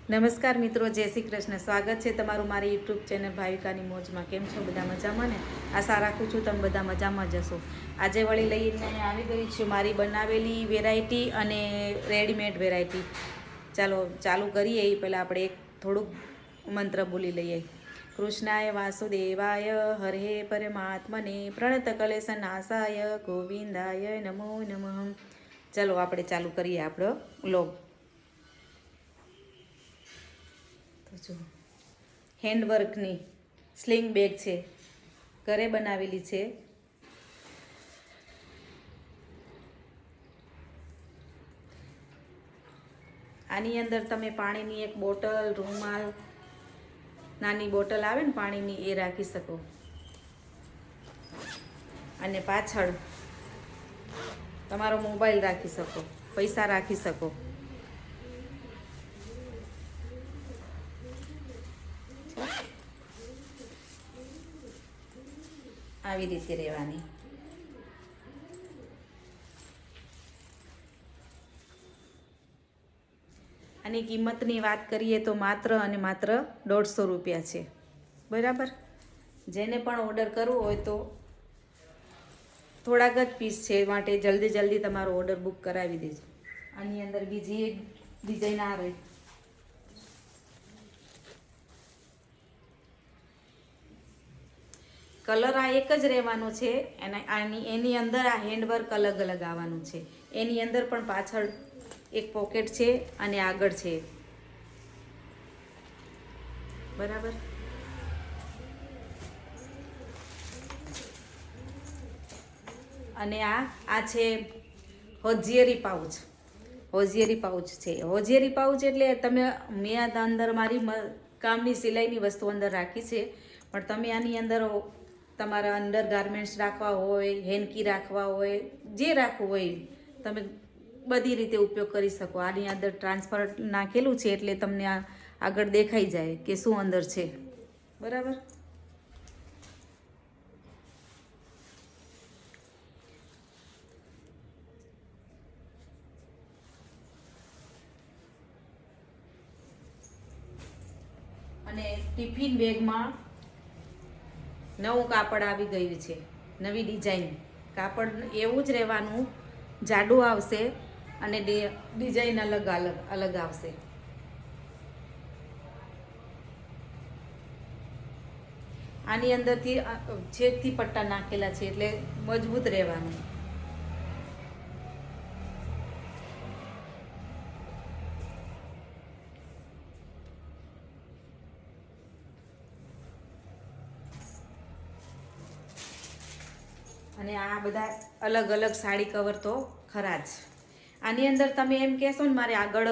નમસ્કાર મિત્રો, જય શ્રી કૃષ્ણ. સ્વાગત છે તમારું મારી યુટ્યુબ ચેનલ ભાવિકાની મોજમાં. કેમ છો બધા? મજામાં ને? આશા રાખું છું તમે બધા મજામાં જશો. આજે વળી લઈને આવી ગઈ છું મારી બનાવેલી વેરાયટી અને રેડીમેડ વેરાયટી. ચાલો ચાલુ કરીએ એ પહેલાં આપણે એક થોડુંક મંત્ર બોલી લઈએ. કૃષ્ણાય વાસુદેવાય હરે પરમાત્મને પ્રણત કલેશ નાશાય ગોવિંદાય નમો નમઃ. ચલો આપણે ચાલુ કરીએ આપણો વ્લોગ. જો હેન્ડવર્કની સ્લિંગ બેગ છે, ઘરે બનાવેલી છે. આની અંદર તમે પાણીની એક બોટલ, રૂમાલ, નાની બોટલ આવે ને પાણીની, એ રાખી શકો. અને પાછળ તમારો મોબાઈલ રાખી શકો, પૈસા રાખી શકો. આવી રીતે રહેવાની. આની કિંમતની વાત કરીએ તો માત્ર અને માત્ર 150 રૂપિયા છે. બરાબર. જેને પણ ઓર્ડર કરવો હોય તો થોડાક જ પીસ છે, માટે જલ્દી તમારો ઓર્ડર બુક કરાવી દેજો. આની અંદર બીજી એક ડિઝાઇન આવે. કલર આ એક જ રહેવાનો છે. એની અંદર આ હેન્ડવર્ક અલગ અલગ આવવાનું છે. એની અંદર પણ પાછળ એક પોકેટ છે અને આગળ છે. બરાબર. અને આ છે હોજિયરી પાઉચ. હોજિયરી પાઉચ છે. હોજિયરી પાઉચ એટલે મેં અંદર મારી કામની સિલાઈની વસ્તુ અંદર રાખી છે, પણ તમે આની અંદર તમારા અંડર ગાર્મેન્ટ્સ રાખવા હોય, હેન્કી રાખવા હોય, જે રાખવું હોય તમે બધી રીતે ઉપયોગ કરી શકો. આની અંદર ટ્રાન્સફર નાખેલું છે એટલે તમને આ આગળ દેખાઈ જાય કે શું અંદર છે. બરાબર. અને ટિફિન બેગમાં નવું કાપડ આવી ગયું છે, નવી ડિઝાઇન. કાપડ એવું જ રહેવાનું, જાડું આવશે અને ડિઝાઇન અલગ આવશે. આની અંદરથી છેકથી પટ્ટા નાખેલા છે એટલે મજબૂત રહેવાનું. અને આ બધા અલગ અલગ સાડી કવર તો ખરા જ. આની અંદર તમે એમ કહેશો ને મારે આગળ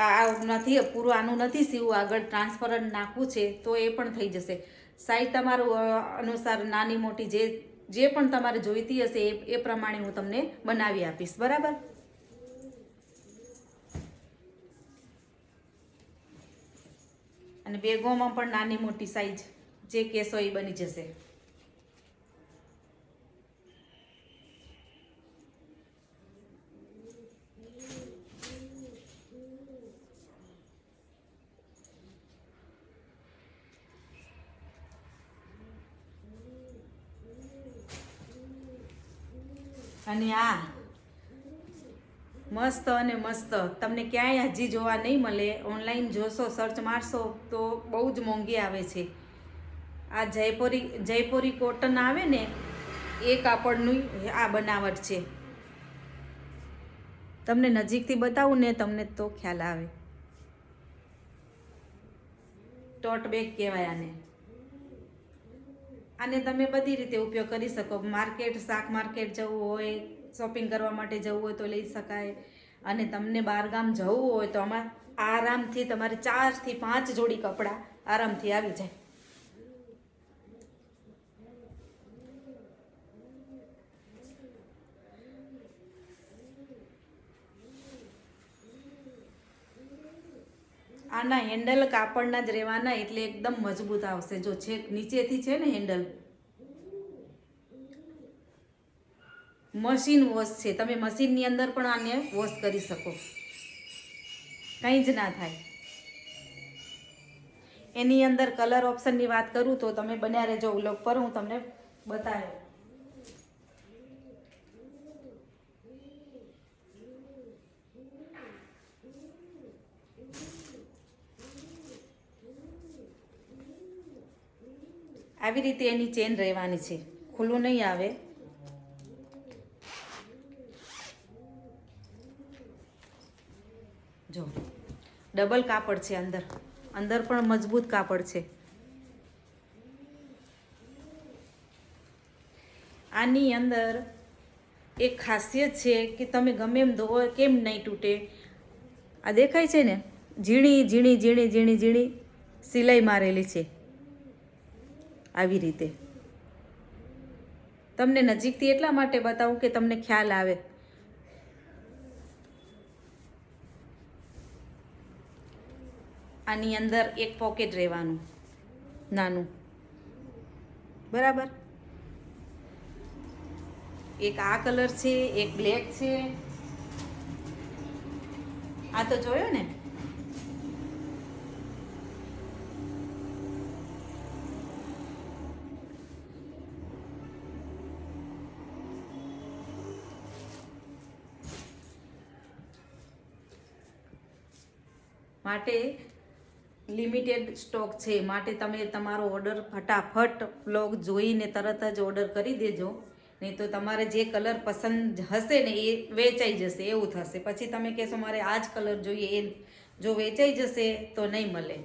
આ નથી પૂરું, આનું નથી સીવું, આગળ ટ્રાન્સપરન્ટ નાખવું છે, તો એ પણ થઈ જશે. સાઈઝ તમારું અનુસાર નાની મોટી જે પણ તમારે જોઈતી હશે એ પ્રમાણે હું તમને બનાવી આપીશ. બરાબર. અને બેગોમાં પણ નાની મોટી સાઈઝ જે કહેશો એ બની જશે. અને આ મસ્ત અને મસ્ત તમને ક્યાંય હજી જોવા નહીં મળે. ઓનલાઈન જોશો, સર્ચ મારશો તો બહુ જ મોંઘી આવે છે. આ જયપુરી કોટન આવે ને, એ કાપડનું આ બનાવટ છે. તમને નજીકથી બતાવું ને તમને તો ખ્યાલ આવે. ટોટ બેગ કહેવાય આને. આને તમે બધી રીતે ઉપયોગ કરી શકો. માર્કેટ, શાક માર્કેટ જવું હોય, શોપિંગ કરવા માટે જવું હોય તો લઈ શકાય. અને તમને બહારગામ જવું હોય તો આમાં આરામથી તમારે 4 થી 5 જોડી કપડાં આરામથી આવી જાય. આના હેન્ડલ કાપડના જ રહેવાના એટલે એકદમ મજબૂત આવશે. જો છે નીચેથી છે ને હેન્ડલ, મશીન વોશ છે. તમે મશીનની અંદર પણ આને વોશ કરી શકો, કંઈ જ ના થાય. એની અંદર કલર ઓપ્શનની વાત કરું તો તમે બન્યા રહેજો વ્લોગ પર, હું તમને બતાવ્યો. આવી રીતે એની ચેન રહેવાની છે, ખુલ્લું નહીં આવે. જો ડબલ કાપડ છે, અંદર પણ મજબૂત કાપડ છે. આની અંદર એક ખાસિયત છે કે તમે ગમે એમ ધોવો કેમ નહીં તૂટે. આ દેખાય છે ને, ઝીણી ઝીણી ઝીણી ઝીણી ઝીણી સિલાઈ મારેલી છે. આવી રીતે તમને નજીકથી એટલા માટે બતાવું કે તમને ખ્યાલ આવે. આની અંદર એક પોકેટ રહેવાનું નાનું, બરાબર. એક આ કલર છે, એક બ્લેક છે. આ તો જોયો ને. માટે લિમિટેડ સ્ટોક છે, માટે તમે તમારો ઓર્ડર ફટાફટ વ્લોગ જોઈને તરત જ ઓર્ડર કરી દેજો. નહીં તો તમારે જે કલર પસંદ હશે ને એ વેચાઈ જશે, એવું થશે. પછી તમે કહેશો મારે આ જ કલર જોઈએ, એ જો વેચાઈ જશે તો નહીં મળે.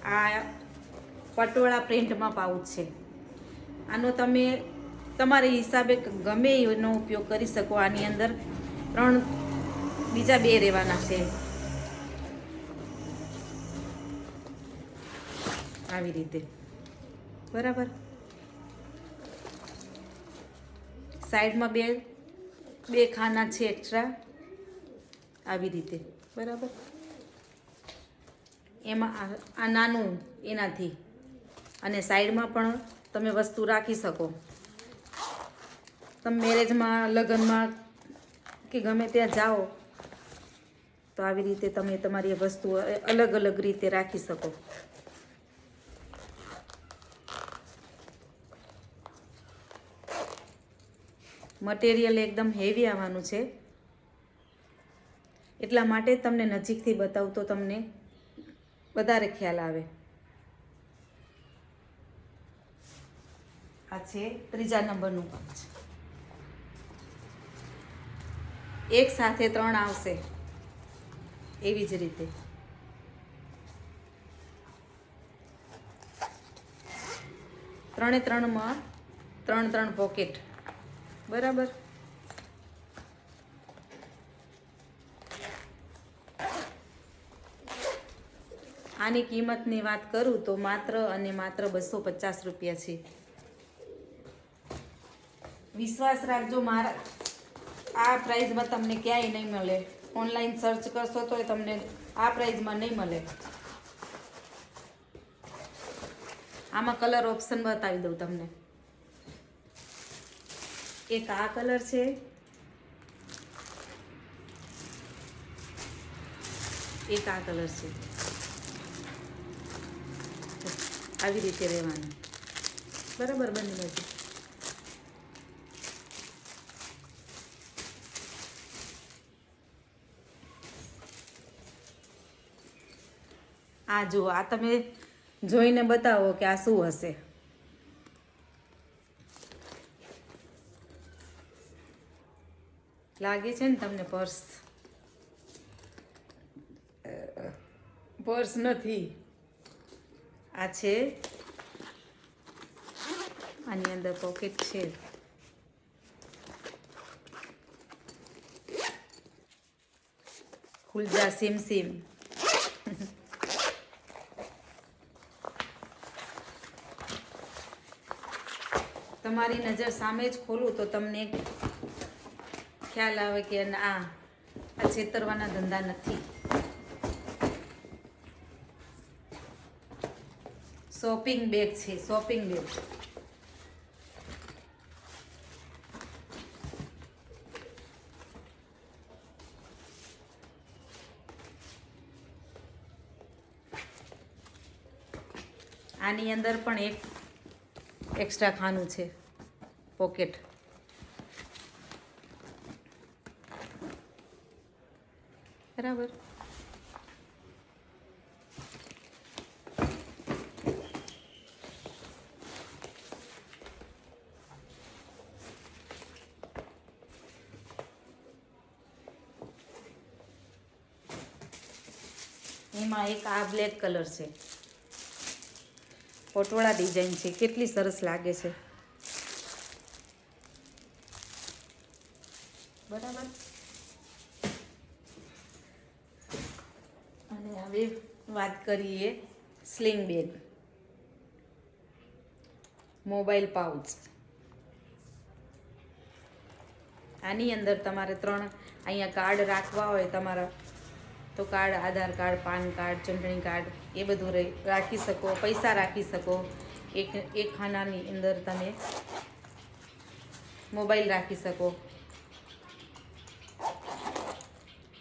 આ પટોળા પ્રિન્ટમાં પાઉચ છે. આનો તમે તમારા હિસાબે ગમે એનો ઉપયોગ કરી શકો. આની અંદર બીજા 2 રહેવાના છે. આવી રીતે, બરાબર. સાઈડમાં બે ખાના છે એક્સ્ટ્રા, આવી રીતે, બરાબર. એમાં આ નાનું એનાથી, અને સાઈડમાં પણ તમે વસ્તુ રાખી શકો. તમે મેરેજમાં, લગ્નમાં કે ગમે ત્યાં જાઓ તો આવી રીતે તમે તમારી વસ્તુ અલગ અલગ રીતે રાખી શકો. મટીરિયલ એકદમ હેવી આવવાનું છે, એટલા માટે તમને નજીકથી બતાવું તો તમને વધારે ખ્યાલ આવે. આ છે 3જા નંબરનું પાઉચ. એક સાથે 3 આવશે, એવી જ રીતે. ત્રણે 3માં 3 પોકેટ, બરાબર. આની કિંમતની વાત કરું તો માત્ર અને માત્ર 250 રૂપિયા છે. વિશ્વાસ રાખજો, મારા આ પ્રાઇઝમાં તમને ક્યાંય નહીં મળે. ઓનલાઈન સર્ચ કરશો તો તમને આ પ્રાઇઝમાં નહીં મળે. આમાં કલર ઓપ્શન બતાવી દઉં તમને. એક આ કલર છે, એક આ કલર છે. આવી રીતે રહેવાનું, બરાબર. બંને બાજુ આ જુઓ, આ તમે જોઈને બતાવો કે આ શું હશે. લાગે છે ને તમને પર્સ? પર્સ નથી, આ છે. આની અંદર પોકેટ છે. ખુલ જા સિમ સિમ. તમારી નજર સામે જ ખોલું તો તમને ખ્યાલ આવે કે આ છેતરવાના ધંધા નથી. શોપિંગ બેગ છે, શોપિંગ બેગ. આની અંદર પણ એક એક્સ્ટ્રા ખાનું છે, પોકેટ. બરાબર. એમાં એક આ બ્લેક કલર છે, પટોળા ડિઝાઇન છે, કેટલી સરસ લાગે છે. બરાબર. અને હવે વાત કરીએ સ્લિંગ બેગ, મોબાઈલ પાઉચ. આની અંદર તમારે 3 અહીંયા કાર્ડ રાખવા હોય તમારા, તો કાર્ડ, આધાર કાર્ડ, પાન કાર્ડ, ચૂંટણી કાર્ડ એ બધું રાખી શકો, પૈસા રાખી શકો. એક ખાનાની અંદર તમે મોબાઈલ રાખી શકો.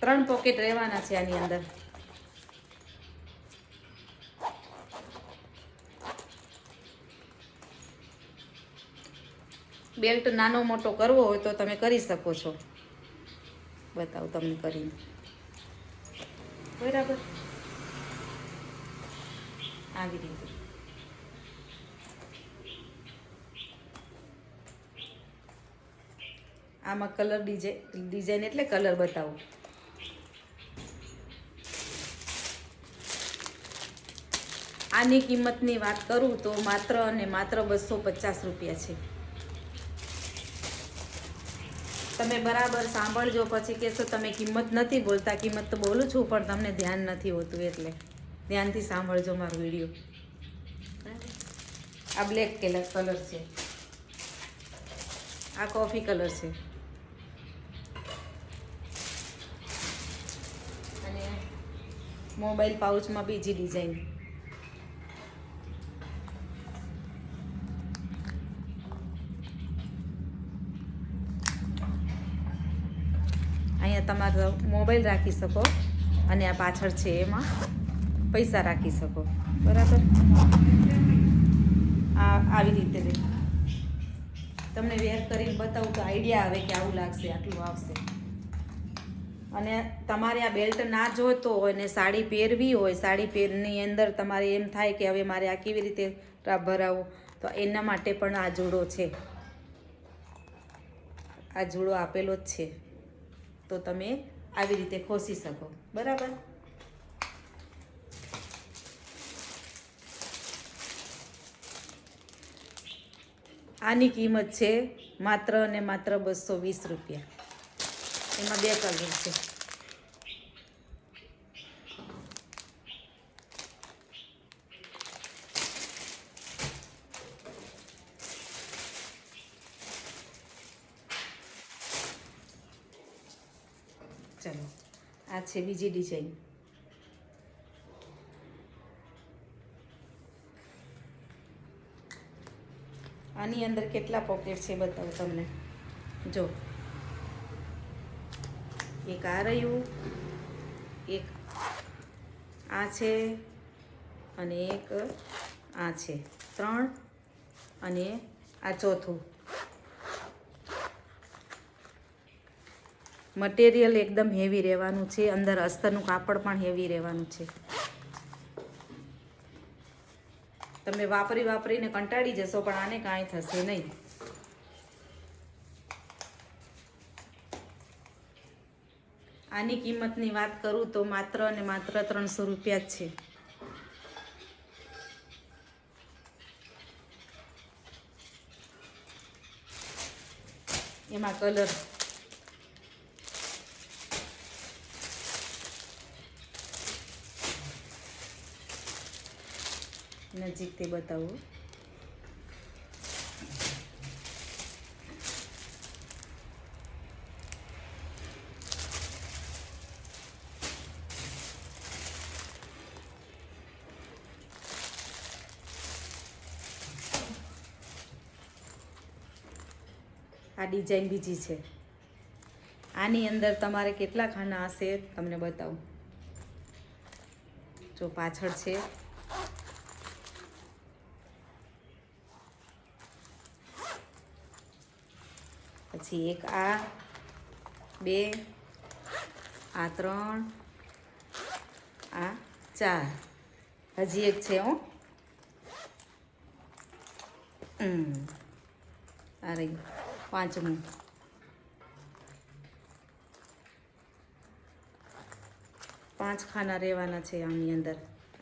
3 પોકેટ રહેવાના છે આની અંદર. બેલ્ટ નાનો મોટો કરવો હોય તો તમે કરી શકો છો. બતાવું તમને કરીને. બરાબર. આવી રીતે આમાં કલર ડિઝાઇન એટલે કલર બતાવું. આની કિંમતની વાત કરું તો માત્ર અને માત્ર 250 રૂપિયા છે. તમે બરાબર સાંભળજો, પછી કહેશો તમે કિંમત નથી બોલતા. કિંમત તો બોલું છું પણ તમને ધ્યાન નથી હોતું, એટલે ધ્યાનથી સાંભળજો મારો વિડીયો. આ બ્લેક કલર છે, આ કોફી કલર છે, અને મોબાઈલ પાઉચમાં બીજી ડિઝાઇન. અહીંયા તમારો મોબાઈલ રાખી શકો અને આ પાછળ છે એમાં પૈસા રાખી શકો. બરાબર. આવી રીતે તમને વેર કરીને બતાવું તો આઈડિયા આવે કે આવું લાગશે, આટલું આવશે. અને તમારે આ બેલ્ટ ના જોતો હોય ને સાડી પહેરવી હોય, સાડી પહેરની અંદર તમારે એમ થાય કે હવે મારે આ કેવી રીતે ભરાવું, તો એના માટે પણ આ જોડો છે. આ જોડો આપેલો જ છે, તો તમે આવી રીતે ખોસી શકો. બરાબર. આની કિંમત છે માત્ર અને માત્ર 220 રૂપિયા. એમાં 2 કલર છે. ચલો, આ છે બીજી ડિઝાઇન. આની અંદર કેટલા પોકેટ છે બતાવું તમને. જો, એક આ રહ્યું, એક આ છે, અને એક આ છે. 3 અને આ ચોથું. મટીરિયલ એકદમ હેવી રહેવાનું છે. અંદર અસ્તરનું કાપડ પણ હેવી રહેવાનું છે. તમે વાપરીને કંટાળી જશો, પણ આને કાંઈ થશે નહીં. આની કિંમતની વાત કરું તો માત્ર અને માત્ર 300 રૂપિયા જ છે. એમાં કલર નજીકથી બતાવું. આ ડિઝાઇન બીજી છે. આની અંદર તમારે કેટલા ખાના હશે તમને બતાવું. જો પાછળ છે, પછી એક આ 2, આ 3, આ 4, હજી એક છે. આ રહી 5મું. 5 ખાના રહેવાના છે આની અંદર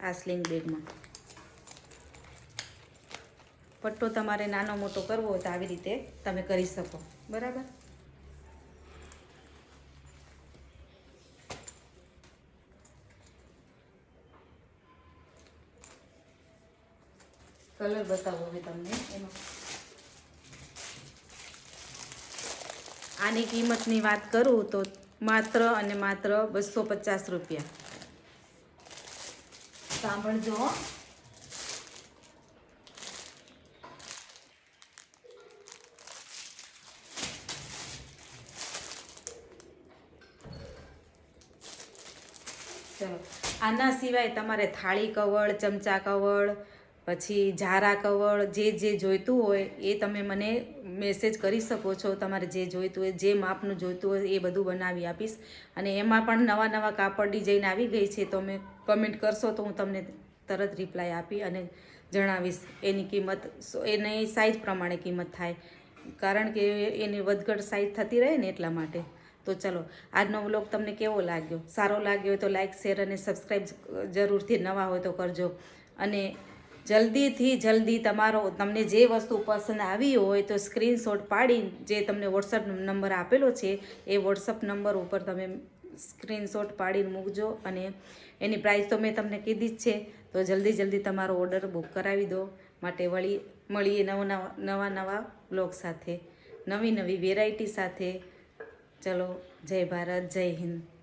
આ સ્લિંગ બેગમાં. પટ્ટો તમારે નાનો મોટો કરવો હોય તો આવી રીતે તમે કરી શકો. બરાબર. કલર બતાવો હવે તમને એમાં. આની કિંમતની વાત કરું તો માત્ર અને માત્ર 250 રૂપિયા. સાંભળજો. ચલો, આના સિવાય તમારે થાળી કવળ, ચમચા કવળ, પછી ઝારા કવળ, જે જોઈતું હોય એ તમે મને મેસેજ કરી શકો છો. તમારે જે જોઈતું હોય, જે માપનું જોઈતું હોય એ બધું બનાવી આપીશ. અને એમાં પણ નવા નવા કાપડ ડિઝાઇન આવી ગઈ છે, તો તમે કમેન્ટ કરશો તો હું તમને તરત રિપ્લાય આપી અને જણાવીશ. એની કિંમત એની સાઇઝ પ્રમાણે કિંમત થાય, કારણ કે એની વધઘટ સાઇઝ થતી રહે ને એટલા માટે. તો ચલો, આજનો વ્લોગ તમને કેવો લાગ્યો? સારો લાગ્યો હોય તો લાઇક, શેર અને સબસ્ક્રાઈબ જરૂરથી નવા હોય તો કરજો. અને જલ્દીથી જલ્દી તમને જે વસ્તુ પસંદ આવી હોય તો સ્ક્રીનશોટ પાડી, જે તમને વોટ્સઅપ નંબર આપેલો છે એ વોટ્સઅપ નંબર ઉપર તમે સ્ક્રીનશોટ પાડીને મૂકજો. અને એની પ્રાઇસ તો મેં તમને કીધી જ છે. તો જલ્દી તમારો ઓર્ડર બુક કરાવી દો. માટે મળીએ નવા વ્લોગ સાથે, નવી વેરાયટી સાથે. ચલો, જય ભારત, જય હિન્દ.